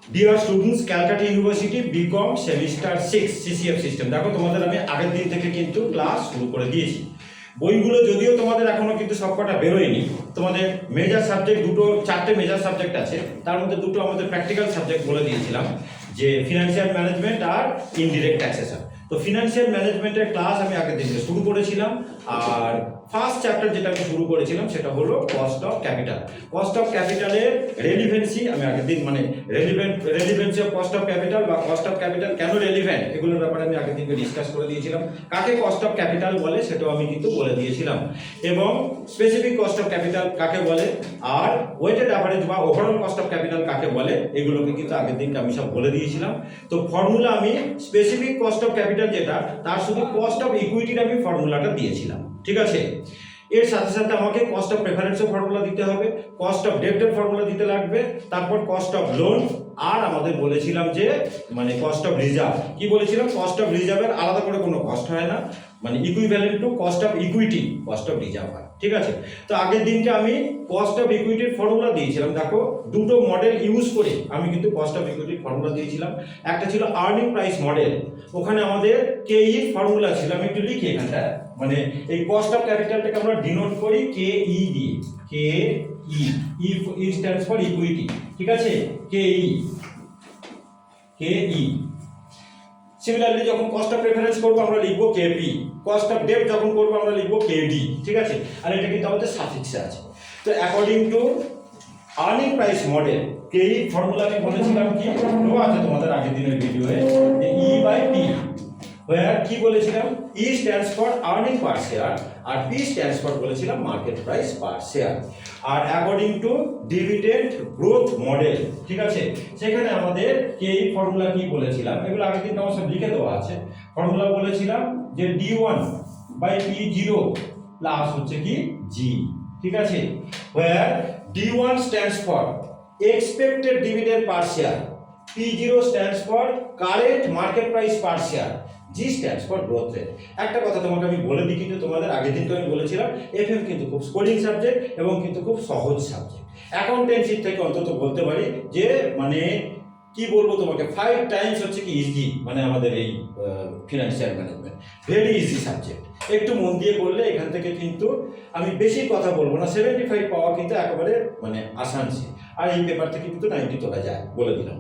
Deer students, Calcutta University BCom semester 6 CCF system. দেখো তোমাদের আমি আগের দিন থেকে কিন্তু ক্লাস শুরু করে দিয়েছি। বইগুলো যদিও তোমাদের এখনো কিন্তু সবকটা বেরোয়নি। তোমাদের মেজর সাবজেক্ট দুটো, চারটে মেজর সাবজেক্ট আছে, তার মধ্যে দুটো আমাদের প্র্যাকটিক্যাল সাবজেক্ট বলে দিয়েছিলাম, যে ফিনান্সিয়াল ম্যানেজমেন্ট আর ইনডিরেক্ট ট্যাক্সেশন। তো ফিনান্সিয়াল ম্যানেজমেন্টের ক্লাস আমি আগের দিন শুরু করেছিলাম। আর ফার্স্ট চ্যাপ্টার যেটা আমি শুরু করেছিলাম সেটা হলো cost of capital. Cost of ক্যাপিটালের রেলিভেন্সি আমি আগের দিন, মানে relevancy of cost of capital বা কস্ট অফ ক্যাপিটাল কেন রেলিভেন্ট, এগুলোর ব্যাপারে আমি আগের দিনকে ডিসকাস করে দিয়েছিলাম। কাকে কস্ট অফ ক্যাপিটাল বলে সেটাও আমি কিন্তু বলে দিয়েছিলাম, এবং স্পেসিফিক কস্ট অফ ক্যাপিটাল কাকে বলে, আর ওয়েটেড অ্যাভারেজ বা ওভারঅল কস্ট অফ ক্যাপিটাল কাকে বলে, এগুলোকে কিন্তু আগের দিনকে আমি সব বলে দিয়েছিলাম। তো ফর্মুলা আমি স্পেসিফিক কস্ট অফ ক্যাপিটাল যেটা, তার শুধু কস্ট অফ ইকুইটির আমি ফর্মুলাটা দিয়েছিলাম, ঠিক আছে। এর সাথে সাথে আমাকে কস্ট অফ প্রেফারেন্সের ফর্মুলা দিতে হবে, কস্ট অফ ডেপ্টের ফর্মুলা দিতে লাগবে, তারপর কস্ট অফ লোন, আর আমাদের বলেছিলাম যে মানে কস্ট অফ রিজার্ভ। কি বলেছিলাম, কস্ট অফ রিজার্ভের আলাদা করে কোনো কস্ট হয় না, মানে equivalent to cost of equity cost of reserve হয়, ঠিক আছে। তো আগের দিনকে আমি কস্ট অফ ইকুইটির ফর্মুলা দিয়েছিলাম। দেখো দুটো মডেল ইউজ করে আমি কিন্তু কস্ট অফ ইকুইটির ফর্মুলা দিয়েছিলাম। একটা ছিল আর্নিং প্রাইস মডেল, ওখানে আমাদের কে ই ফর্মুলা ছিল, আমি একটু লিখি এখানটা, মানে এই কস্ট অফ ক্যাপিটালটাকে আমরা ডিনোট করি কে ই দিয়ে, কে ই স্ট্যান্ডস ফর ইকুইটি, ঠিক আছে, কে ই। সিমিলারলি যখন কস্ট অফ প্রেফারেন্স করবো আমরা লিখবো কেপি, কস্ট অফ ডেট যখন করবো আমরা লিখবো কেডি, ঠিক আছে। আর এটা কিন্তু আমাদের সাফিক্সে আছে। তো according to earning price model, K E formula আমি বলেছিলাম কি, দেওয়া আছে তোমাদের আগের দিনের ভিডিওয়ে, যে ই বাই পি, where কি বলেছিলাম, E stands for earning per share আর পি স্ট্যান্ডস ফর বলেছিলাম মার্কেট প্রাইস পার শেয়ার। আর according to dividend growth model, ঠিক আছে, সেখানে আমাদের কে ই ফর্মুলা কি বলেছিলাম, এগুলো আগের দিন আমার সব লিখে দেওয়া আছে। ফর্মুলা বলেছিলাম যে D1 বাই P0 প্লাস হচ্ছে কি জি, ঠিক আছে, where D1 stands for expected dividend per share, P0 stands for current market price per share, G stands for growth rate। একটা কথা তোমাকে আমি বলে দিই, কিন্তু তোমাদের আগের দিন তো আমি বলেছিলাম এফএম কিন্তু খুব স্কোরিং সাবজেক্ট এবং কিন্তু খুব সহজ সাবজেক্ট। অ্যাকাউন্টেন্সি থেকে অন্তত বলতে পারি যে মানে কি বলবো তোমাকে, 5 টাইমস হচ্ছে কি ইজি, মানে আমাদের এই financial management very easy subject. একটু মন দিয়ে করলে এখান থেকে কিন্তু আমি বেশি কথা বলবো না, 75 পাওয়া কিন্তু একেবারে মানে আসানসি। আর এই পেপার থেকে কিন্তু 90 তোলা যায়, বলে দিলাম,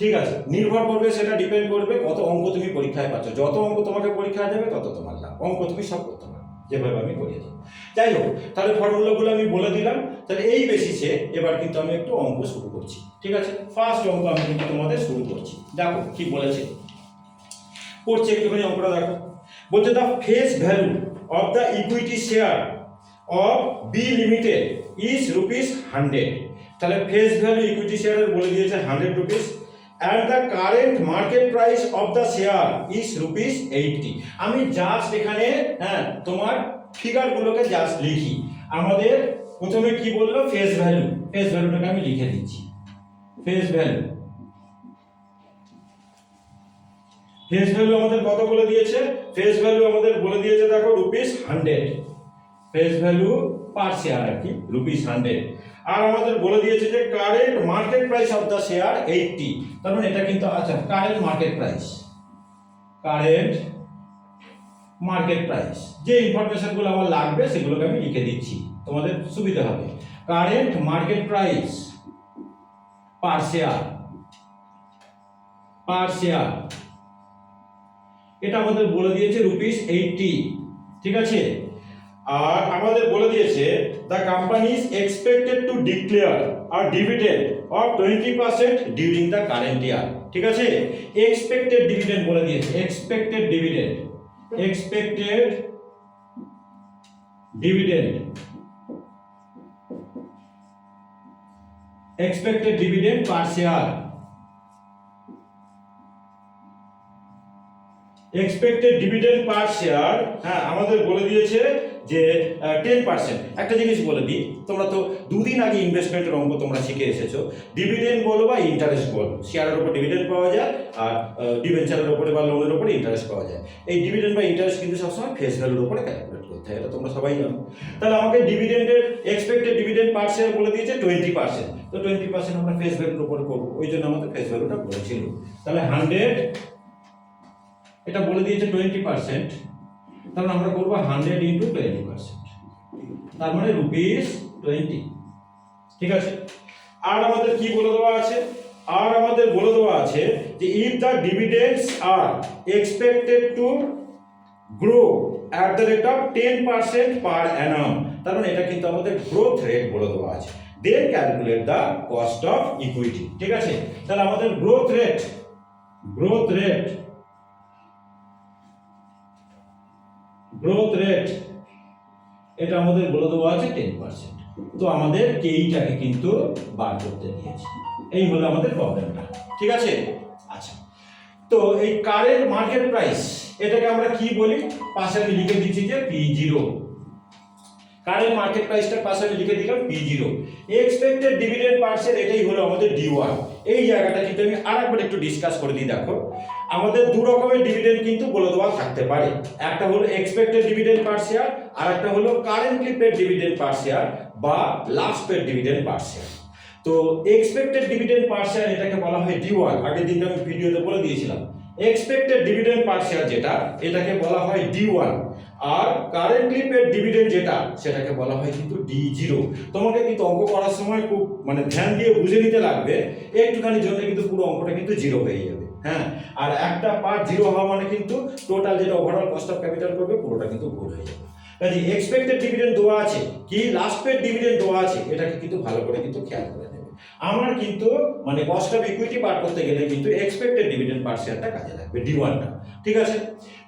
ঠিক আছে। নির্ভর করবে, সেটা ডিপেন্ড করবে কত অঙ্ক তুমি পরীক্ষায় পাচ্ছ। যত অঙ্ক তোমাকে পরীক্ষায় দেবে তত তোমার লাভ, অঙ্ক তুমি সব করতে পারো যেভাবে আমি করিয়ে দিই। যাই হোক, তাহলে ফর্মুলাগুলো আমি বলে দিলাম। তাহলে এই বেসিসে এবার কিন্তু আমি একটু অঙ্ক শুরু করছি, ঠিক আছে। ফার্স্ট অঙ্ক আমি কিন্তু তোমাদের শুরু করছি। দেখো কি বলেছে, পড়ছে একটুখানি অঙ্কটা দেখো। বলছে the face value of the equity share of B limited is ₹100। তাহলে ফেস ভ্যালু ইকুইটি শেয়ারের বলে দিয়েছে 100 rupees, and the current market price of the share is ₹80। আমি জাস্ট এখানে তোমার ফিগারগুলোকে জাস্ট লিখি। আমাদের প্রথমে কি বললো, ফেস ভ্যালু, ফেস ভ্যালুটাকে আমি লিখে দিচ্ছি। ফেস ভ্যালু, ফেস ভ্যালু আমাদের কত বলে দিয়েছে, ফেস ভ্যালু আমাদের বলে দিয়েছে দেখো ₹100, ফেস ভ্যালু পার শেয়ার আর কি ₹100। আর আমাদের বলে দিয়েছে যে current market price of the share 80। তার মানে এটা কিন্তু আচ্ছা, current market price, current market price, যে ইনফরমেশনগুলো আমার লাগবে সেগুলোকে আমি লিখে দিচ্ছি, তোমাদের সুবিধা হবে। Current market price per share, পার শেয়ার, এটা আমাদের বলে দিয়েছে ₹80, ঠিক আছে। আর আমাদের বলে দিয়েছে the company is expected to declare a dividend of 20% during the current year, ঠিক আছে। এক্সপেক্টেড ডিভিডেন্ড বলে দিয়েছে, expected dividend, expected dividend, expected dividend per share, expected dividend per share. হ্যাঁ, আমাদের বলে দিয়েছে যে 10%। একটা জিনিস বলে দিই, তোমরা তো দুদিন আগে ইনভেস্টমেন্টের অঙ্ক তোমরা শিখে এসেছো। ডিভিডেন্ড বলো বা ইন্টারেস্ট বলো, শেয়ারের উপর ডিভিডেন্ড পাওয়া যায় আর ডিবেঞ্চারের উপরে বা লোনের উপরে ইন্টারেস্ট পাওয়া যায়। এই ডিভিডেন্ড বা ইন্টারেস্ট কিন্তু সবসময় ফেস ভ্যালুর উপরে ক্যালকুলেট করতে হয়, এটা তোমরা সবাই জানো। তাহলে আমাকে ডিভিডেন্ডের এক্সপেক্টেড ডিভিডেন্ড পার শেয়ার বলে দিয়েছে 20%। তো 20% আমরা ফেস ভ্যালুর উপরে করবো, ওই জন্য আমাদের ফেস ভ্যালুটা বলেছিল। তাহলে 100, এটা বলে দিয়েছে 20%, তাহলে আমরা করবো 100 ইন্টু 20%, তার মানে ₹20। ঠিক আছে। আর আমাদের কি বলে দেওয়া আছে, আর আমাদের বলে দেওয়া আছে যে if the dividends are expected to grow at the rate of 10% per annum, তার মানে এটা কিন্তু আমাদের গ্রোথ রেট বলে দেওয়া আছে। Then calculate the cost of equity. ঠিক আছে। তাহলে আমাদের গ্রোথ রেট এটা আমাদের বলে দেওয়া আছে 10%। তো আমাদের কেইটাকে কিন্তু বার করতে দিয়েছে, এই হলো আমাদের প্রবলেমটা। ঠিক আছে। আচ্ছা, তো এই কারেন্ট মার্কেট প্রাইস এটাকে আমরা কি বলি, পাশে আমি লিখে দিচ্ছি যে P0। কারেন্ট মার্কেট প্রাইসটা পাশে আমি লিখে দিলাম P0। Expected dividend per share এটাই হলো আমাদের D1। এই জায়গাটা কিন্তু আমি আরেকবার একটু ডিসকাস করে দিই। দেখো, আমাদের দু রকমের ডিভিডেন্ড কিন্তু বলে দেওয়া থাকতে পারে, একটা হলো এক্সপেক্টেড ডিভিডেন্ড পার শেয়ার আর একটা হলো currently paid dividend per share বা last paid dividend per share. তো এক্সপেক্টেড ডিভিডেন্ড পার শেয়ার এটাকে বলা হয় D1, আগের দিন আমি ভিডিওতে বলে দিয়েছিলাম। এক্সপেক্টেড ডিভিডেন্ড পার শেয়ার যেটা, এটাকে বলা হয় D1, আর কারেন্টলি পেড ডিভিডেন্ড যেটা, সেটাকে বলা হয় কিন্তু D0। তোমাকে কিন্তু অঙ্ক করার সময় খুব মানে ধ্যান দিয়ে বুঝে নিতে লাগবে, একটুখানির জন্য কিন্তু পুরো অঙ্কটা কিন্তু জিরো হয়ে যাবে। হ্যাঁ, আর একটা পার্ট জিরো হওয়া মানে কিন্তু টোটাল যেটা ওভারঅল কস্ট অফ ক্যাপিটাল করবে পুরোটা কিন্তু ভুল হয়ে যাবে। কাজে এক্সপেক্টেড ডিভিডেন্ড দেওয়া আছে কি লাস্ট পেড ডিভিডেন্ড দেওয়া আছে, এটাকে কিন্তু ভালো করে কিন্তু খেয়াল করে নেবে। আমার কিন্তু মানে কস্ট অফ ইকুইটি বার করতে গেলে কিন্তু এক্সপেক্টেড ডিভিডেন্ড পার শেয়ারটা কাজে লাগবে, D1টা। ঠিক আছে।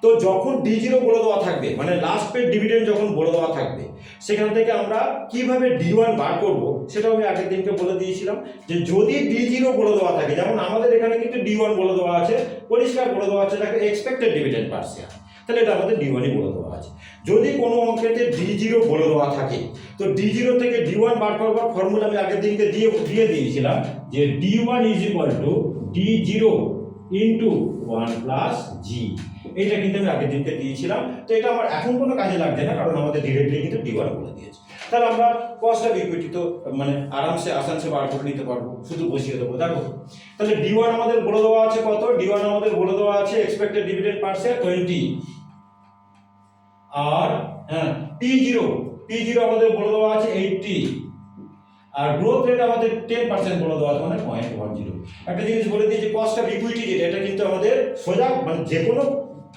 তো যখন D0 বলে দেওয়া থাকবে, মানে লাস্ট পেড ডিভিডেন্ড যখন বলে দেওয়া থাকবে, সেখান থেকে আমরা কিভাবে D1 বার করব সেটাও আমি আগের দিনকে বলে দিয়েছিলাম। যে যদি D0 বলে দেওয়া থাকে, যেমন আমাদের এখানে কিন্তু D1 বলে দেওয়া আছে, পরিষ্কার বলে দেওয়া আছে তাকে এক্সপেক্টেড ডিভিডেন্ড পার শেয়ার, তাহলে এটা আমাদের D1ই বলে দেওয়া আছে। যদি কোনো অঙ্কেতে D0 বলে দেওয়া থাকে, তো D0 থেকে D1 বার করবার ফর্মুলা আমি আগের দিনকে দিয়ে দিয়েছিলাম যে D1 is equal to D0 into 1 plus G। এইটা কিন্তু আমি আগের দিনকে দিয়েছিলাম। তো এটা আমার এখন কোনো কাজে লাগছে না, কারণ আমাদের ডিরেক্টলি কিন্তু D1 বলে দিয়েছে। তাহলে আমরা কস্ট অফ ইকুইটি তো মানে আসানসে বার করে নিতে পারবো, শুধু বসিয়ে দেবো। দেখো, তাহলে D1 আমাদের বলে দেওয়া আছে কত, D1 আমাদের বলে দেওয়া আছে এক্সপেক্টেড ডিভিডেন্ড পার শেয়ার 20, আর হ্যাঁ P0 আমাদের বলে দেওয়া আছে 80, আর গ্রোথ রেট আমাদের 10% বলে দেওয়া আছে, মানে 0.10। একটা জিনিস বলে দিই যে কস্ট অফ ইকুইটি যেটা, এটা কিন্তু আমাদের সোজা মানে যে কোনো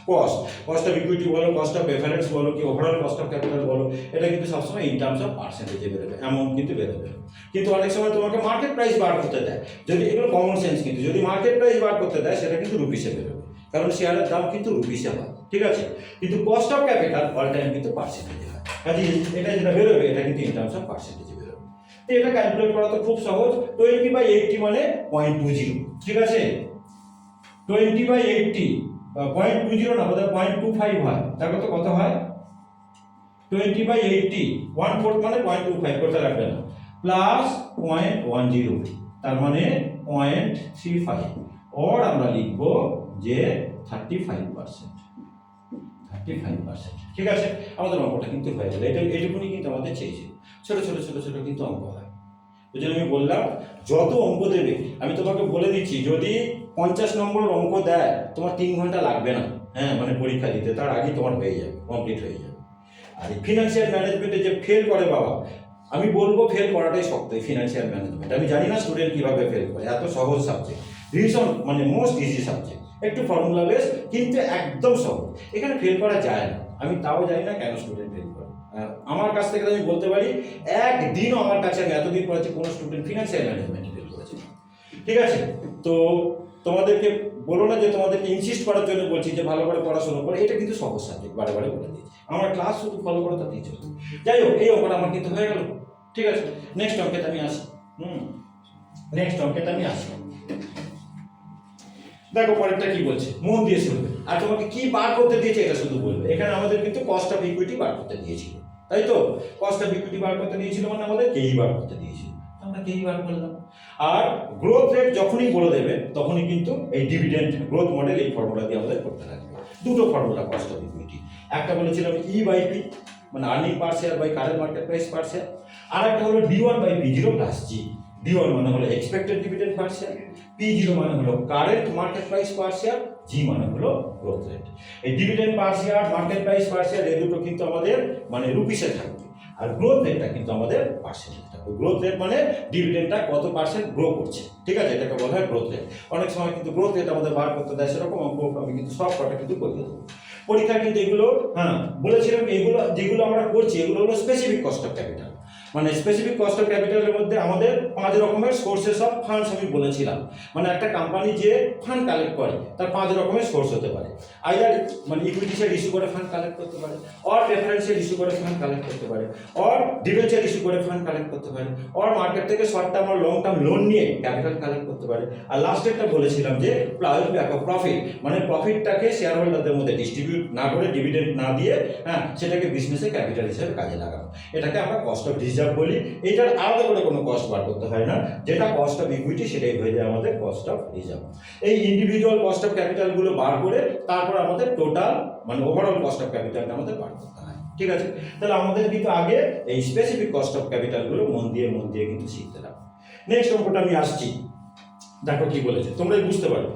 কস্ট অফ ইকুইটি বলো, কস্ট অফ প্রেফারেন্স বলো, কি ওভারঅল কস্ট অফ ক্যাপিটাল বলো, এটা কিন্তু সবসময় ইন টার্মস অফ পার্সেন্টেজে বেরোবে, অ্যামাউন্ট কিন্তু বেরোবে। কিন্তু অনেক সময় তোমাকে মার্কেট প্রাইস বার করতে দেয়, যদি এগুলো কমন সেন্স, কিন্তু যদি মার্কেট প্রাইস বার করতে দেয় সেটা কিন্তু রুপিসে বেরোবে, কারণ শেয়ারের দাম কিন্তু রুপিসে হয়। ঠিক আছে। কিন্তু cost of capital all time কিন্তু পার্সেন্টেজে হয়, কাজে এটা যেটা বেরোবে এটা কিন্তু ইন টার্মস অফ পার্সেন্টেজে বেরোবে। তো এটা ক্যালকুলেট করা তো খুব সহজ। 20/80 মানে 0.20। ঠিক আছে। 20/80 0.20 না, বোধহয় 0.25 হয়। দেখো তো কত হয়, 20/80 1/4 মানে 0.25 করতে লাগবে না, প্লাস 0.10 তার মানে 0.35, ওর আমরা লিখব যে 35%। ঠিক আছে। আমাদের অঙ্কটা কিন্তু হয়ে গেল। এইটুকুনি কিন্তু আমাদের চেয়েছিল। ছোট কিন্তু অঙ্ক হয়। ওই জন্য আমি বললাম যত অঙ্ক দেবে, আমি তোমাকে বলে দিচ্ছি, যদি 50 নম্বরের অঙ্ক দেয় তোমার 3 ঘন্টা লাগবে না। হ্যাঁ, মানে পরীক্ষা দিতে তার আগেই তোমার হয়ে যাবে, কমপ্লিট হয়ে যাবে। আর এই ফিনান্সিয়াল ম্যানেজমেন্টে যে ফেল করে বাবা, আমি বলবো ফেল করাটাই শক্ত। এই ফিনান্সিয়াল ম্যানেজমেন্ট আমি জানি না স্টুডেন্ট কিভাবে ফেল করে, এত সহজ সাবজেক্ট, ভীষণ মানে মোস্ট ইজি সাবজেক্ট, একটু ফর্মুলা বেস কিন্তু একদম সহজ, এখানে ফেল করা যায় না। আমি তাও জানি না কেন স্টুডেন্ট ফেল করে। আমার কাছ থেকে আমি বলতে পারি একদিনও আমার কাছে আমি এতদিন পড়াচ্ছি কোনো স্টুডেন্ট ফিনান্সিয়াল ম্যানেজমেন্টে ফেল করেছে। ঠিক আছে। তো তোমাদেরকে বলো না যে তোমাদেরকে ইনসিস্ট করার জন্য বলছি যে ভালো করে পড়াশোনা করে, এটা কিন্তু সহজ সাবজেক্ট, বারে বলে দিয়েছি। আমার ক্লাস শুধু ফলো করে তাতেই চলবে। যাই হোক, এই অঙ্কটা আমার কিন্তু হয়ে গেল। ঠিক আছে। নেক্সট অঙ্কেতে আমি আসি। দেখো পরেরটা কি বলছে, মন দিয়ে শুনবে। আর তোমাকে কি বার করতে দিয়েছে এটা শুধু বলবে। এখানে আমাদের কিন্তু কস্ট অফ ইকুইটি বার করতে দিয়েছিল। তাই তো? কস্ট অফ ইকুইটি বার করতে দিয়েছিল মানে আমাদের কেই বার করতে দিয়েছিল, আমরা কেই বার করলাম। আর গ্রোথ রেট যখনই বলে দেবে তখনই কিন্তু এই ডিভিডেন্ড গ্রোথ মডেল এই ফর্মুলা দিয়ে আমাদের করতে লাগবে। দুটো ফর্মুলা কস্ট অফ ইকুইটি, একটা বলেছিলাম E/P মানে earning per share by current market price per share, আর একটা হলো D1/P0 প্লাস G। D1 মানে হলো expected dividend per share, P0 মানে হলো current market price per share, G মানে হলো গ্রোথ রেট। এই dividend per share, market price per share এই দুটো কিন্তু আমাদের মানে রুপিসে থাকবে, আর গ্রোথ রেটটা কিন্তু আমাদের পার্সেন্টে থাকবে। গ্রোথ রেট মানে ডিভিডেন্ডটা কত পার্সেন্ট গ্রো করছে, ঠিক আছে, এটাকে বলা হয় গ্রোথ রেট। অনেক সময় কিন্তু গ্রোথ রেট আমাদের বার করতে দেয়, সেরকম অঙ্ক আমি কিন্তু সব কটা কিন্তু করিয়ে দেবো পরীক্ষা। কিন্তু এগুলো বলেছিলাম এগুলো যেগুলো আমরা করছি এগুলো হলো স্পেসিফিক কস্ট অফ ক্যাপিটাল। মানে স্পেসিফিক কস্ট অফ ক্যাপিটালের মধ্যে আমাদের 5 রকমের সোর্সেস অফ ফান্ডস আমি বলেছিলাম। মানে একটা কোম্পানি যে ফান্ড কালেক্ট করে তার 5 রকমের সোর্স হতে পারে। আইদার মানে ইকুইটি শেয়ার ইস্যু করে ফান্ড কালেক্ট করতে পারে, অর প্রেফারেন্সিয়াল ইস্যু করে ফান্ড কালেক্ট করতে পারে, অর ডিবেঞ্চার ইস্যু করে ফান্ড কালেক্ট করতে পারে, অর মার্কেট থেকে শর্ট টার্ম আর লং টার্ম লোন নিয়ে ক্যাপিটাল কালেক্ট করতে পারে। আর লাস্টেরটা বলেছিলাম যে প্রফিট মানে প্রফিটটাকে শেয়ার হোল্ডারদের মধ্যে ডিস্ট্রিবিউট না করে, ডিভিডেন্ড না দিয়ে সেটাকে বিজনেসে ক্যাপিটাল হিসেবে কাজে লাগানো, এটাকে আমরা কস্ট অফ রিজার্ভ বলি। এটার আলাদা করে কোনো কস্ট বার করতে হয় না, যেটা কস্ট অফ ইকুইটি সেটাই হয়ে যায় আমাদের কস্ট অফ রিজার্ভ। এই ইন্ডিভিজুয়াল কস্ট অফ ক্যাপিটালগুলো বার করে তারপর আমাদের টোটাল মানে ওভারঅল কস্ট অফ ক্যাপিটালটা আমাদের বার করতে হয়, ঠিক আছে। তাহলে আমাদের কিন্তু আগে এই স্পেসিফিক কস্ট অফ ক্যাপিটালগুলো মন দিয়ে কিন্তু শিখতে হবে। নেক্সট অঙ্কটা আমি আসছি, দেখো কি বলেছে তোমরাই বুঝতে পারো।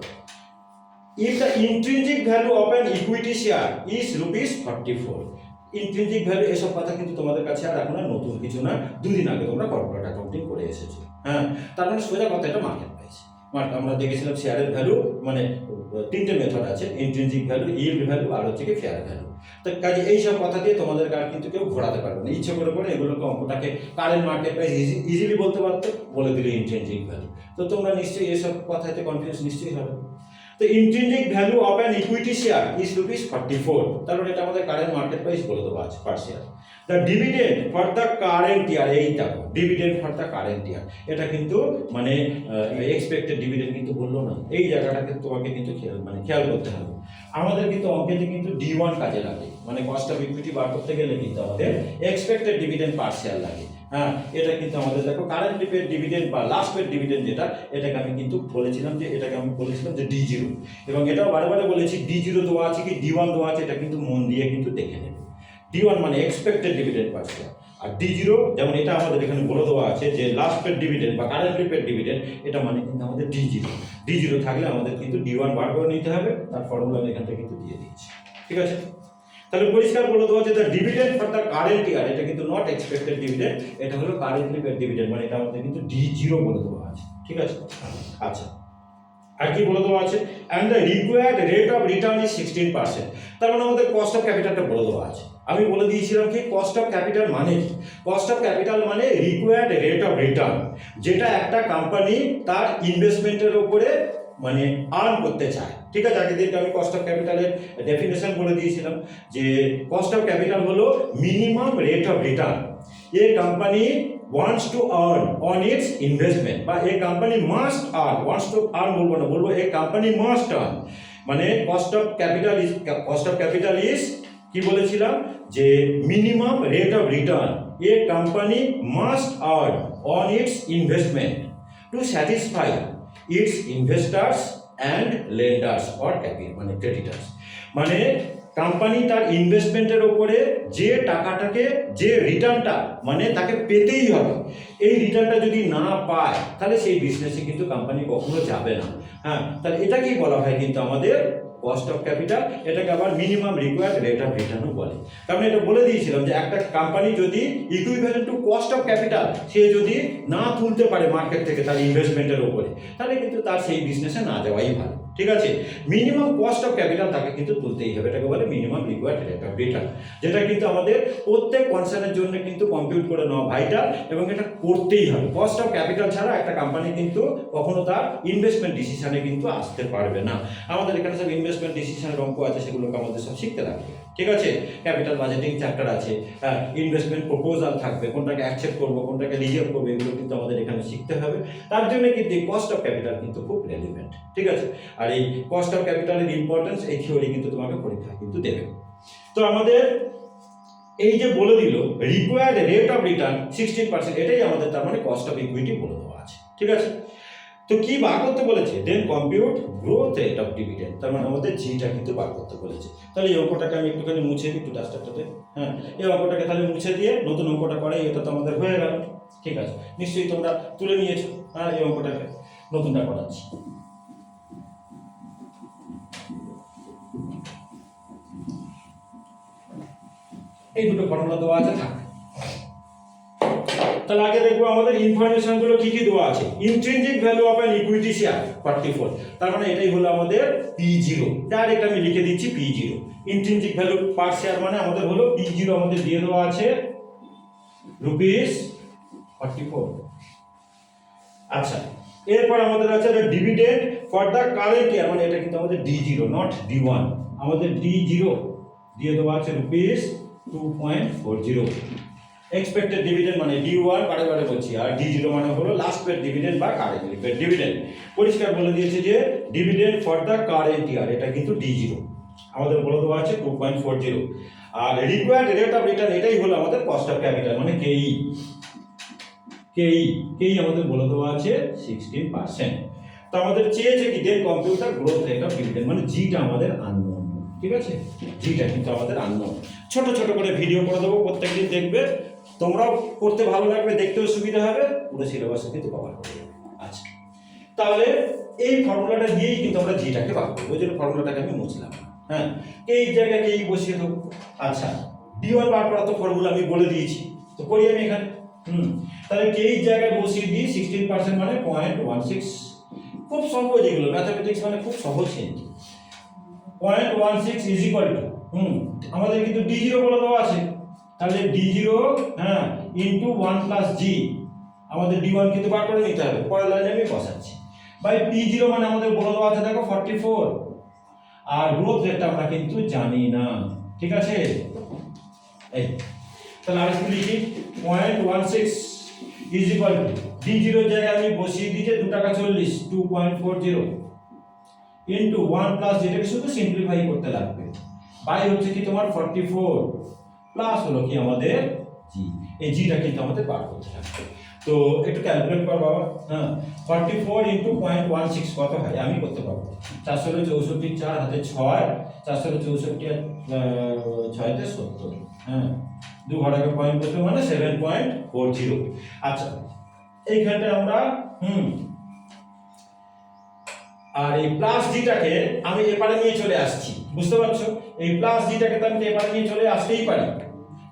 If the intrinsic value of an equity share is ₹44, intrinsic value এসব কথা কিন্তু তোমাদের কাছে আর এখন আর নতুন কিছু না, দুদিন আগে তোমরা কর্পোরেট অ্যাকাউন্টিং করে এসেছো। তার মানে সোজা কথা এটা মার্কেট প্রাইস। আমরা দেখেছিলাম শেয়ারের ভ্যালু মানে 3টে মেথড আছে, ইন্ট্রিনজিক ভ্যালু, ইল্ড ভ্যালু আর হচ্ছে কি ফেয়ার ভ্যালু। তো কাজে এইসব কথা দিয়ে তোমাদের আর কিন্তু কেউ ঘোরাতে পারবে না, ইচ্ছে করে এগুলোকে অঙ্কটাকে কারেন্ট মার্কেট প্রাইস ইজিলি বলতে পারতো, বলে দিলে ইন্ট্রিনজিক ভ্যালু। তো তোমরা নিশ্চয়ই এসব কথাতে কনফিউজ নিশ্চয়ই হবে। তো intrinsic value of an equity share is ₹44, তাহলে এটা আমাদের কারেন্ট মার্কেট প্রাইস বলে দেবো আজ পার share. The dividend for the current ইয়ার, এই দেখো ডিভিডেন্ড ফর দ্য কারেন্ট ইয়ার, এটা কিন্তু মানে এক্সপেক্টেড ডিভিডেন্ড কিন্তু বললো না, এই জায়গাটাকে তোমাকে কিন্তু খেয়াল করতে হবে। আমাদের কিন্তু অঙ্কেতে কিন্তু D1 কাজে লাগে, মানে কস্ট অফ ইকুইটি বার করতে গেলে কিন্তু আমাদের এক্সপেক্টেড ডিভিডেন্ড পার শেয়ার লাগে। এটা কিন্তু আমাদের দেখো কারেন্টলি পেড ডিভিডেন্ড বা লাস্ট পেড ডিভিডেন্ড যেটা, এটাকে আমি কিন্তু বলেছিলাম যে D0, এবং এটাও বারে বলেছি D0 দেওয়া আছে কি D1 দেওয়া আছে, এটা কিন্তু মন দিয়ে কিন্তু দেখে নেবে। D1 মানে এক্সপেক্টেড ডিভিডেন্ড পার শেয়ার, আর D0 যেমন এটা আমাদের এখানে বলে দেওয়া আছে যে লাস্ট পেড ডিভিডেন্ড বা কারেন্টলি পেড ডিভিডেন্ড, এটা মানে কিন্তু আমাদের D0 থাকলে আমাদের কিন্তু D1 বার করে নিতে হবে, তার ফর্মুলা আমি এখান থেকে কিন্তু দিয়ে দিয়েছি, ঠিক আছে। তাহলে পরিষ্কার বলে দেওয়া যে the dividend for the current ইয়ার, এটা কিন্তু নট এক্সপেক্টেড ডিভিডেন্ড, এটা হলো কারেন্টলি পেড ডিভিডেন্ড, মানে এটা আমাদের কিন্তু D0 বলে দেওয়া আছে, ঠিক আছে। আচ্ছা, আর কি বলে দেওয়া আছে, and the required rate of return is 16%, তার মানে আমাদের কস্ট অফ ক্যাপিটালটা বলে দেওয়া আছে। আমি বলে দিয়েছিলাম কি কস্ট অফ ক্যাপিটাল মানে কি, কস্ট অফ ক্যাপিটাল মানে রিকোয়ার্ড রেট অফ রিটার্ন, যেটা একটা কোম্পানি তার ইনভেস্টমেন্টের উপরে মানে আর্ন করতে চায়, ঠিক আছে। আগে দিন আমি কস্ট অফ ক্যাপিটালের ডেফিনেশন বলে দিয়েছিলাম যে কস্ট অফ ক্যাপিটাল হলো minimum rate of return a company wants to earn on its investment, বা a company must earn, wants to earn বলবো a company must earn, মানে cost of capital is কি বলেছিলাম যে minimum rate of return a company must earn on its investment to satisfy its investors and lenders or মানে creditors, মানে company তার ইনভেস্টমেন্টের উপরে যে টাকাটাকে যে রিটার্নটা মানে তাকে পেতেই হবে, এই রিটার্নটা যদি না পায় তাহলে সেই বিজনেসে কিন্তু কোম্পানি কখনো যাবে না। তাহলে এটাকেই বলা হয় কিন্তু আমাদের কস্ট অফ ক্যাপিটাল, এটাকে আবার মিনিমাম রিকোয়ার্ড রেট অফ রিটার্নও বলে। কারণ এটা বলে দিয়েছিলাম যে একটা কোম্পানি যদি equivalent to cost of capital সে যদি না তুলতে পারে মার্কেট থেকে তার ইনভেস্টমেন্টের উপরে, তাহলে কিন্তু তার সেই বিজনেসে না যাওয়াই ভালো, ঠিক আছে। মিনিমাম কস্ট অফ ক্যাপিটাল তাকে কিন্তু তুলতেই হবে, এটাকে বলে minimum required rate of return, যেটা কিন্তু আমাদের প্রত্যেক কনসার্নের জন্য কিন্তু কম্পিউট করে নেওয়া ভাইটাল, এবং এটা করতেই হবে। কস্ট অফ ক্যাপিটাল ছাড়া একটা কোম্পানি কিন্তু কখনো তার ইনভেস্টমেন্ট ডিসিশনে কিন্তু আসতে পারবে না। আমাদের এখানে সব ইনভেস্টমেন্ট ডিসিশনের অঙ্ক আছে, সেগুলোকে আমাদের সব শিখতে লাগবে, ঠিক আছে। ক্যাপিটাল বাজেটিং চ্যাপ্টার আছে, ইনভেস্টমেন্ট প্রপোজাল থাকবে, কোনটাকে অ্যাকসেপ্ট করবো কোনটাকে রিজেক্ট করবো, এগুলো কিন্তু আমাদের এখানে শিখতে হবে। তার জন্য কিন্তু কস্ট অফ ক্যাপিটাল কিন্তু খুব রেলিভেন্ট, ঠিক আছে। আর এই কস্ট অফ ক্যাপিটালের ইম্পর্টেন্স এই থিওরি কিন্তু তোমাকে পরীক্ষা কিন্তু দেবে। তো আমাদের এই যে বলে দিল রিকোয়ার্ড রেট অফ রিটার্ন 16%, এটাই আমাদের তার মানে কস্ট অফ ইকুইটি বলে দেওয়া আছে, ঠিক আছে। তো কি বার করতে বলেছে, then compute growth rate of dividend, তার মানে আমাদের জিটা কিন্তু বার করতে বলেছে। তাহলে এই অঙ্কটাকে আমি একটুখানি মুছে দিই একটু ডাস্টারটাতে, হ্যাঁ এই অঙ্কটাকে তাহলে মুছে দিয়ে নতুন অঙ্কটা করে, এটা তো আমাদের হয়ে গেল, ঠিক আছে, নিশ্চয়ই তোমরা তুলে নিয়েছো। হ্যাঁ এই অঙ্কটাকে নতুনটা করাচ্ছি। এই দুটো ফর্মুলা দেওয়া আছে, থাক। তাহলে আগে দেখবো আমাদের ইনফরমেশন গুলো কি কি দেওয়া আছে। Intrinsic value of an equity share 44, তার মানে এটাই হলো আমাদের P0, ডাইরেক্ট আমি লিখে দিচ্ছি P0। ইন্ট্রিনজিক ভ্যালু পার শেয়ার মানে আমাদের হলো P0, আমাদের দিয়ে দেওয়া আছে ₹44। আচ্ছা, এরপর আমাদের আছে ডিভিডেন্ড ফর দ্য কারেন্ট ইয়ার, মানে এটা কিন্তু আমাদের D0 নট D1, আমাদের D0 দিয়ে দেওয়া আছে ₹2.40। এক্সপেক্টেড ডিভিডেন্ড মানে D1 বারে বারে বলছি, আর D0 মানে হলো লাস্ট পেড ডিভিডেন্ড বা কারেন্ট পেড ডিভিডেন্ড। পরিষ্কার বলে দিয়েছে যে ডিভিডেন্ড ফর দ্য কারেন্ট ইয়ার, এটা কিন্তু D0 আমাদের বলে দেওয়া আছে 2.40। আর রিকোয়ার্ড রেট অফ রিটার্ন, এটাই হলো আমাদের কস্ট অফ ক্যাপিটাল মানে কেই আমাদের বলে দেওয়া আছে 16%। তো আমাদের চেয়েছে কি, then computer growth rate of dividend, মানে জিটা আমাদের আননোন, ঠিক আছে, জিটা কিন্তু আমাদের আননোন। ছোট ছোট করে ভিডিও করে দেবো, প্রত্যেকদিন দেখবে, তোমরাও করতে ভালো লাগবে, দেখতেও সুবিধা হবে, পুরো সিলেবাসে কিন্তু কভার করে যাবে। আচ্ছা, তাহলে এই ফর্মুলাটা দিয়েই কিন্তু আমরা জিটাকে বার করবো, ওই জন্য ফর্মুলাটাকে আমি মুছলাম। হ্যাঁ, এই জায়গায় এই বসিয়ে দেবো। আচ্ছা, D1 বার করা তো ফর্মুলা আমি বলে দিয়েছি, তো করি আমি এখানে। তাহলে এই জায়গায় বসিয়ে দিই 16% মানে 0.16, খুব সহজ, এগুলো ম্যাথমেটিক্স মানে খুব সহজ কিন্তু। 0.16 ইজ ইকুয়াল টু আমাদের কিন্তু D0 বলে দেওয়া আছে, তাহলে D0 হ্যাঁ ইনটু 1 প্লাস জি, আমাদের D1 কিন্তু বার করে নিতে হবে, পরের লাইনে আমি বসাচ্ছি, বাই P0 মানে আমাদের বলে দেওয়া আছে দেখো 44, আর গ্রোথ রেটটা আমরা কিন্তু জানি না, ঠিক আছে। এই তাহলে আর কি লিখি, 0.16 ইজ ইকুয়াল টু D0 জায়গায় আমি বসিয়ে দিয়েছি 2 টাকা 40, 2.40 ইনটু 1 প্লাস, যেটাকে শুধু সিম্পলিফাই করতে লাগবে, বাই হচ্ছে কি তোমার 44 প্লাস হলো কি আমাদের জি, এই জিটা কিন্তু আমাদের বার করতে লাগবে। তো একটু ক্যালকুলেট কর বাবা। হ্যাঁ, 44 ইনটু 0.16 কত হয়, আমি করতে পারবো। 464 4 হাতে 6, 464 6 তে 70, হ্যাঁ 2 ঘটাকে পয়েন্ট বসবে মানে 7.40। আচ্ছা, এইখানটা আমরা আর এই প্লাস জিটাকে আমি এপারে নিয়ে চলে আসছি, বুঝতে পারছো, এই প্লাস জিটাকে তো আমি এপারে নিয়ে চলে আসতেই পারি,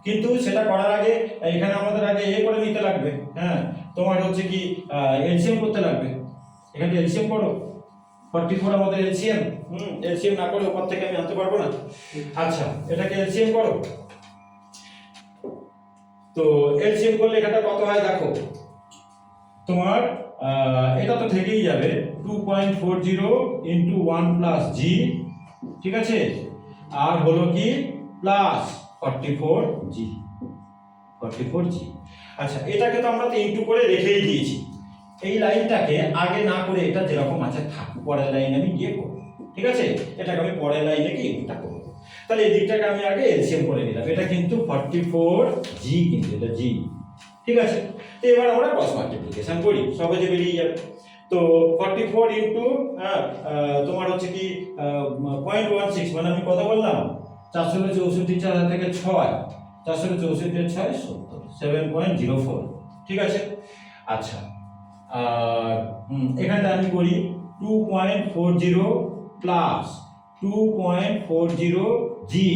কিন্তু সেটা করার আগে এখানে আমাদের আগে করে নিতে লাগবে। হ্যাঁ, তোমার হচ্ছে কি এলসিএম করতে লাগবে, এখানে এলসিএম করো, 44 আমাদের এলসিএম, এলসিএম না করে উপর থেকে আমি আনতে পারবো না। আচ্ছা, এটাকে এলসিএম করো, তো এলসিএম করলে এখানটা কত হয় দেখো, তোমার এটা তো থেকেই যাবে 2.40 ইনটু 1 প্লাস জি, ঠিক আছে, আর হলো কি প্লাস 44 জি। আচ্ছা, এটাকে তো আমরা ইনটু করে রেখেই দিয়েছি, এই লাইনটাকে আগে না করে এটা যেরকম আছে থাক, পরের লাইনে আমি গিয়ে করবো, ঠিক আছে, এটাকে আমি পরের লাইনে গিয়ে ইনটুটা করবো। তাহলে এই দিকটাকে আমি আগে এলসিএম করে নিলাম, এটা কিন্তু 44 জি, কিন্তু এটা জি, ঠিক আছে। তো এবার আমরা ক্রস মাল্টিপ্লিকেশন করি, সহজে বেরিয়ে যাবে। তো 44 ইনটু তোমার হচ্ছে কি 0.16 মানে আমি কথা বললাম 464 4 থেকে 6, 464 6 70, 7.04, ঠিক আছে। আচ্ছা, আর এখানটা আমি করি 2.40 প্লাস 2.40 জি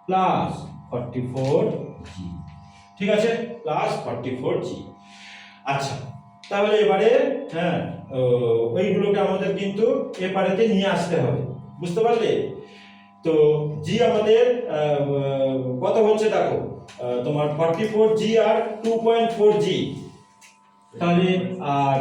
প্লাস 44 জি, ঠিক আছে, প্লাস 44 জি। আচ্ছা, তাহলে এবারে হ্যাঁ ওইগুলোকে আমাদের কিন্তু এপারেতে নিয়ে আসতে হবে, বুঝতে পারলে। তো জি আমাদের কত হচ্ছে দেখো, তোমার 44 জি আর 2.4 জি, তাহলে আর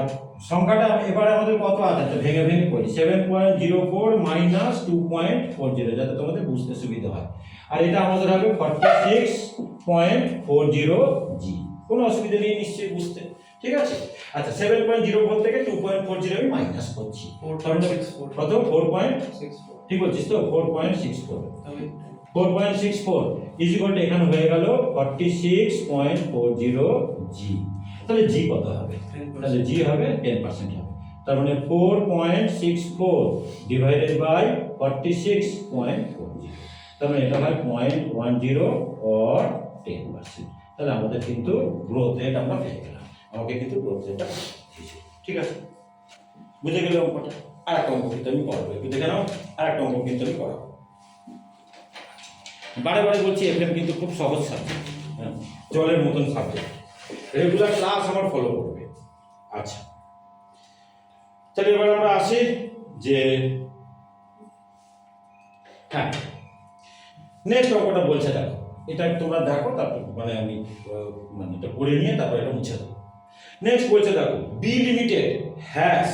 সংখ্যাটা এবারে আমাদের কত আছে ভেঙে ভেঙে করি, 7.04 মাইনাস 2.40, যাতে তোমাদের বুঝতে সুবিধা হয়, আর এটা আমাদের হবে 46.40 জি, কোনো অসুবিধা নেই নিশ্চয়ই বুঝতে, ঠিক আছে। আচ্ছা, 7.04 থেকে 2.40 আমি মাইনাস করছি, প্রথম 4.64, ঠিক বলছিস তো 4.64, 4.64 ইজ ইকুয়াল টু এখানে হয়ে গেল 46.40 জি। তাহলে জি কত হবে? তাহলে জি হবে 10% হবে। তার মানে 4.64 ডিভাইডেড বাই 46.40, তার মানে এটা হয় 0.10 অর 10%। তাহলে আমাদের কিন্তু গ্রোথ রেট আমরা পেয়ে গেলাম, আমাকে কিন্তু গ্রোথ রেটটা দিয়েছে। ঠিক আছে, বুঝে গেলে অঙ্কটা। আর একটা অঙ্ক কিন্তু আমি করবো, একটু দেখে নাও। আর একটা অঙ্ক কিন্তু আমি করাবো। বারে বারে বলছি এফএম কিন্তু খুব সহজ সাবজেক্ট, হ্যাঁ, জলের মতন সাবজেক্ট, রেগুলার ক্লাস আমার ফলো করবে। আচ্ছা, তাহলে এবার আমরা আসি যে হ্যাঁ, নেক্সট অঙ্কটা বলছে, দেখো এটা তোমরা দেখো, তারপর মানে আমি মানে এটা করে নিয়ে তারপর এটা মুছে দেবো। নেক্সট বলছে দেখো, B limited has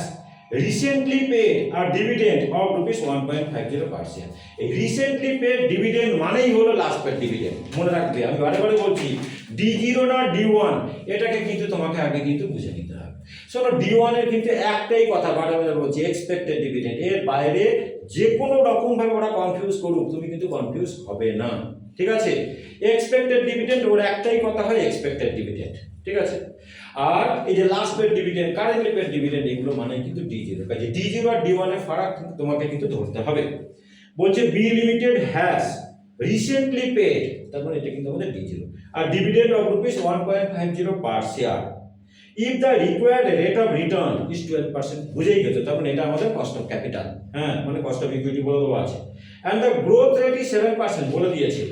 recently paid a dividend of ₹1.50 per share. এই রিসেন্টলি পেড ডিভিডেন্ড মানেই হলো লাস্ট পেড ডিভিডেন্ড, মনে রাখবে। আমি বারে বারে বলছি D0 না D1, এটাকে কিন্তু তোমাকে আগে কিন্তু বুঝে নিতে হবে। শোনো, D1 এর কিন্তু একটাই কথা বারে বারে বলছি, এক্সপেক্টেড ডিভিডেন্ড। এর বাইরে যে কোনো রকম ভাবে ওরা কনফিউজ করুক, তুমি কিন্তু কনফিউজ হবে না। ঠিক আছে, এক্সপেক্টেড ডিভিডেন্ড ওর একটাই কথা হয়, এক্সপেক্টেড ডিভিডেন্ড। ঠিক আছে, আর এই যে last paid dividend, currently paid dividend, এগুলো মানে কিন্তু D0। কাজে D0 আর D1 এর ফারাক তোমাকে কিন্তু ধরতে হবে। বলছে B limited has recently paid, তারপরে এটা কিন্তু আমাদের D0, a dividend of ₹1.50 per share if the required rate of return is 12%। বুঝেই গেছো, তার মানে এটা আমাদের কস্ট অফ ক্যাপিটাল, হ্যাঁ, মানে কস্ট অফ ইকুইটি বলে দেওয়া আছে। And the growth rate is 7% বলে দিয়েছে।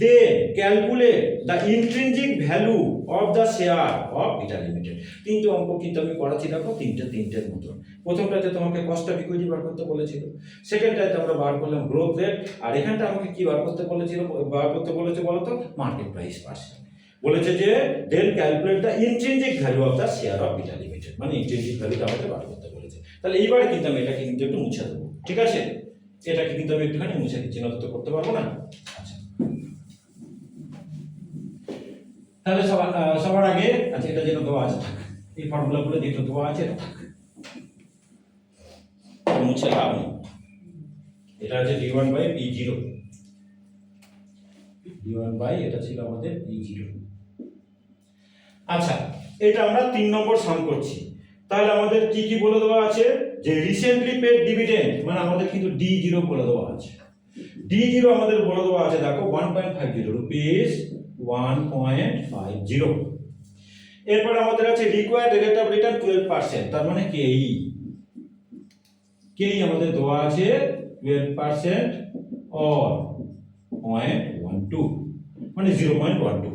Then calculate the intrinsic value of the share of Beta Limited। তিনটে অঙ্ক কিন্তু আমি করাচ্ছি, দেখো তিনটের মতো। প্রথমটাতে তোমাকে কস্ট অফ ইকুইটি বার করতে বলেছিল, সেকেন্ডটাতে আমরা বার করলাম গ্রোথ রেট, আর এখানটা আমাকে কি বার করতে বলেছে বলতো, মার্কেট প্রাইস পার শেয়ার। বলেছে যে then calculate the intrinsic value of the share of Beta Limited, মানে ইন্ট্রিনজিক ভ্যালুটা আমাকে বার করতে বলেছে। তাহলে এইবারে কিন্তু আমি এটাকে কিন্তু একটু মুছে দেবো। ঠিক আছে, এটাকে কিন্তু আমি একটুখানি মুছে দিচ্ছি, না তো করতে পারবো না। আচ্ছা, তাহলে সবার আগে আচ্ছা, এটা যেটা দেওয়া আছে থাক, এই ফর্মুলাগুলো যেটা দেওয়া আছে এটা থাক, মুছে লাভ নেই। এটা হচ্ছে D1 by P0, D1 by এটা ছিল আমাদের P0। আচ্ছা, এটা আমরা 3 নম্বর সাম করছি। তাহলে আমাদের কি কি বলে দেওয়া আছে, যে রিসেন্টলি পেড ডিভিডেন্ড, মানে আমাদের কিন্তু D0 বলে দেওয়া আছে। D0 আমাদের বলে দেওয়া আছে, দেখো 1.50 রুপিস 1.50। এরপর আমাদের আছে রিকোয়ার্ড রেট অফ রিটার্ন 12%, তার মানে কেই আমাদের দেওয়া আছে 12% অর 0.12, মানে 0.12।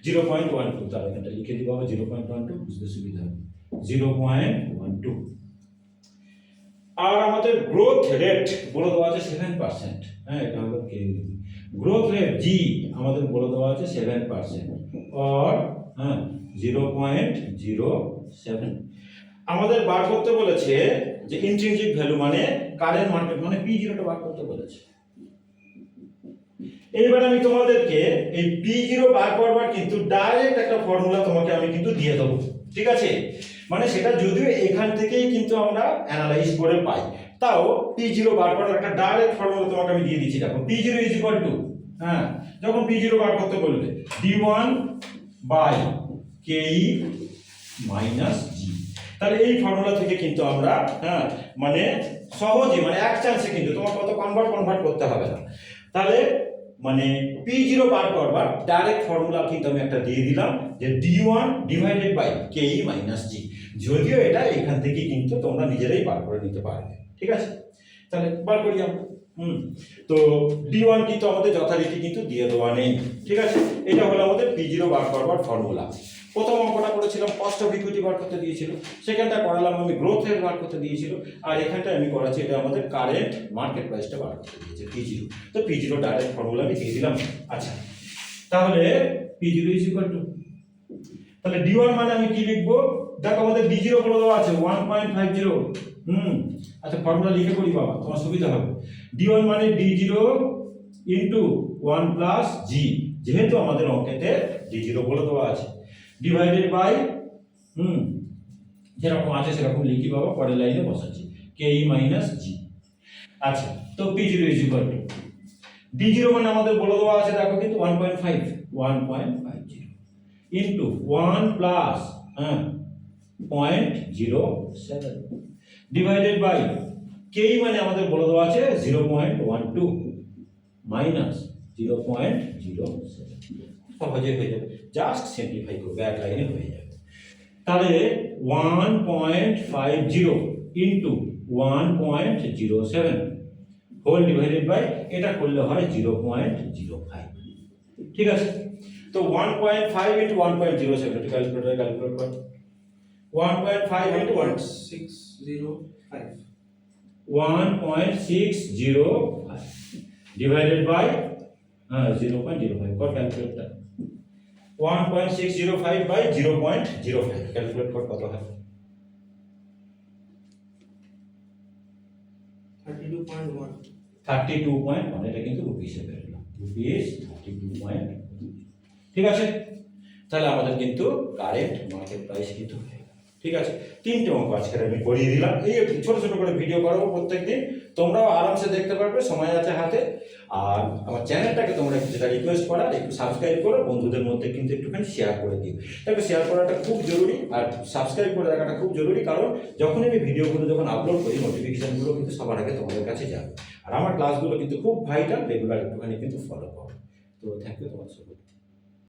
0.12, তাহলে এটা লিখে দিব 0.12, বুঝতে সুবিধা হবে 0.12। আর আমাদের গ্রোথ রেট বলে দেওয়া আছে 7%, হ্যাঁ, এটা হলো কে। গ্রোথ রেট জি আমাদের বলে দেওয়া আছে 7% অর 0.07। আমাদের বার করতে বলেছে যে ইন্ট্রিনজিক ভ্যালু মানে কারেন্ট মার্কেট, মানে P0টা বার করতে বলেছে। এইবার আমি তোমাদেরকে এই P0 বার করবার কিন্তু ডাইরেক্ট একটা ফর্মুলা তোমাকে আমি কিন্তু দিয়ে দেবো। ঠিক আছে, মানে সেটা যদিও এখান থেকেই কিন্তু আমরা অ্যানালাইজ করে পাই, তাও P0 বার করার একটা ডাইরেক্ট ফর্মুলা তোমাকে আমি দিয়ে দিচ্ছি। দেখো P0 ইজ ইকুয়াল টু, হ্যাঁ, যখন P0 বার করতে বলবে D1 by KE minus G। তাহলে এই ফর্মুলা থেকে কিন্তু আমরা, হ্যাঁ, মানে সহজে, মানে এক চান্সে কিন্তু তোমার কত কনভার্ট করতে হবে না। তাহলে মানে P0 বার করবার ডাইরেক্ট ফর্মুলা কিন্তু আমি একটা দিয়ে দিলাম, যে D1 divided by KE minus G। যদিও এটা এখান থেকে কিন্তু তোমরা নিজেরাই বার করে নিতে পারবে। ঠিক আছে, তাহলে বার করি আমরা। তো D1 কিন্তু আমাদের যথারীতি কিন্তু দিয়ে দেওয়া নেই। ঠিক আছে, এটা হলো আমাদের P0 বার করবার ফর্মুলা। প্রথম অঙ্কটা করেছিলাম কস্ট অফ ইকুইটি বার করতে দিয়েছিল, সেখানটা করালাম আমি গ্রোথ রেট বার করতে দিয়েছিল, আর এখানটা আমি করাচ্ছি এটা আমাদের কারেন্ট মার্কেট প্রাইসটা বার করতে দিয়েছে P0। তো P0 ডাইরেক্ট ফর্মুলা আমি দিয়ে দিলাম। আচ্ছা, তাহলে P0 ইজ ইকুয়াল টু, তাহলে D1 মানে আমি কি লিখবো, দেখো আমাদের D0 বলে দেওয়া আছে 1.50। আচ্ছা, ফর্মুলা লিখে করি বাবা, তোমার সুবিধা হবে। D1 মানে D0 ইন্টু 1 প্লাস G, যেহেতু আমাদের অঙ্কেতে D0 বলে দেওয়া আছে, ডিভাইডেড বাই যেরকম আছে সেরকম লিখি বাবা, পরের লাইনে বসাচ্ছি KE মাইনাস G। আচ্ছা, তো P0 is equal to, D0 মানে আমাদের বলে দেওয়া আছে দেখো কিন্তু 1.50 into 1 plus 0.07 divided by k মানে আমাদের বলে দেওয়া আছে 0.12 মাইনাস 0.07 সহজে হয়ে যাবে, জাস্ট সিম্পলিফাই করবে, এক লাইনে হয়ে যাবে। তাহলে 1.50 ইনটু 1.07 হোল ডিভাইডেড বাই এটা করলে হয় 0.05। ঠিক আছে, তো 1.5 ইনটু 1.07 এটা ক্যালকুলেটরে ক্যালকুলেট কর। 1.5 ইনটু 1.605 1.605 ডিভাইডেড বাই 0.05 কর ক্যালকুলেটর। 1.605 বাই 0.05 ক্যালকুলেট কর কত হয়? 32.1 32.1 এটা কিন্তু রুপিসে বেরোলো, রুপিস 32.1। ঠিক আছে, তাহলে আমাদের কিন্তু কারেন্ট মার্কেট প্রাইস কিন্তু হয়ে গেল। ঠিক আছে, তিনটে অঙ্ক আজকে আমি করিয়ে দিলাম। এই ছোট ছোট করে ভিডিও করাবো প্রত্যেকদিন, তোমরাও আরামসে দেখতে পারবে, সময় আছে হাতে। আর আমার চ্যানেলটাকে তোমরা যেটা রিকোয়েস্ট করা, একটু সাবস্ক্রাইব করো, বন্ধুদের মধ্যে কিন্তু একটুখানি শেয়ার করে দিও। দেখো শেয়ার করাটা খুব জরুরি, আর সাবস্ক্রাইব করে রাখাটা খুব জরুরি, কারণ যখন আমি ভিডিওগুলো যখন আপলোড করি নোটিফিকেশনগুলো কিন্তু সবার আগে তোমাদের কাছে যাবে। আর আমার ক্লাসগুলো কিন্তু খুব ভাইটাল, রেগুলার একটুখানি কিন্তু ফলো করো। তো থ্যাংক ইউ তোমার সবাই।